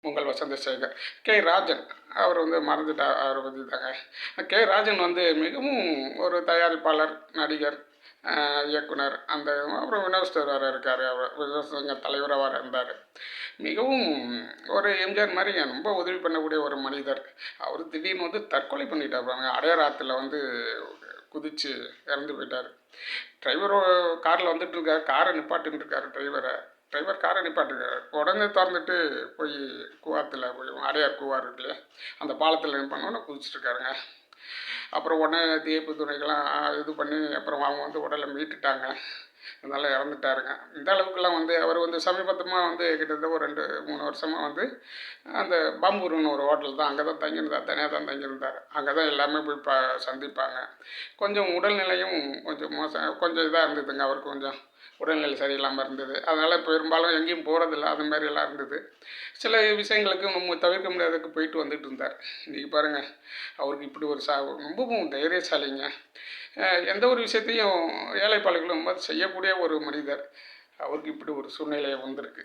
உங்கள் வசந்தசேகர். ராஜன் அவர் வந்து மறந்துட்டா அவரை பற்றி தாங்க. ராஜன் வந்து மிகவும் ஒரு தயாரிப்பாளர், நடிகர், இயக்குனர். அப்புறம் வினோத் ஸ்டார் வேறு இருக்கார், அவர் வினோத் சங்க தலைவராக வேறு இருந்தார். மிகவும் ஒரு எம்ஜிஆர் மாதிரி ரொம்ப உதவி பண்ணக்கூடிய ஒரு மனிதர். அவர் திடீர்னு வந்து தற்கொலை பண்ணிட்டார் பாருங்க. அடையார் ஆற்றுல வந்து குதித்து இறந்து போயிட்டார். டிரைவர் காரில் வந்துட்டு இருக்கார், காரை நிப்பாட்டின்னு இருக்கார் டிரைவர் காரை நிப்பாட்டுக்கார். உடனே திறந்துட்டு போய் கூவாத்தில் போய் அடையார் கூவா இருக்கு இல்லையா, அந்த பாலத்தில் நிற்பானோன்னு குதிச்சுட்ருக்காருங்க. அப்புறம் உடனே தீயப்பு துறைகள்லாம் இது பண்ணி அப்புறம் அவங்க வந்து உடலை மீட்டுட்டாங்க. அதனால் இறந்துட்டாருங்க. இந்த அளவுக்குலாம் வந்து அவர் வந்து சமீபத்தமாக வந்து கிட்டத்தட்ட ஒரு 2-3 வருஷமாக வந்து அந்த பாம்பூர்னு ஒரு ஹோட்டல் தான், அங்கே தான் தங்கியிருந்தார், தனியாக தான் தங்கியிருந்தார். அங்கே தான் எல்லாமே போய் சந்திப்பாங்க. கொஞ்சம் உடல்நிலையும் கொஞ்சம் கொஞ்சம் இதாக இருந்ததுங்க. அவருக்கு கொஞ்சம் உடல்நிலை சரியில்லாமல் இருந்தது. அதனால் பெரும்பாலும் எங்கேயும் போகிறதில்ல, அது மாதிரியெல்லாம் இருந்தது. சில விஷயங்களுக்கு நம்ம தவிர்க்க முடியாததுக்கு போயிட்டு வந்துட்டு இருந்தார். இன்றைக்கி பாருங்கள், அவருக்கு இப்படி ஒரு ரொம்பவும் தைரியசாலிங்க. எந்த ஒரு விஷயத்தையும் ஏழைப்பாளைகளும் செய்யக்கூடிய ஒரு மனிதர். அவருக்கு இப்படி ஒரு சூழ்நிலை வந்திருக்கு.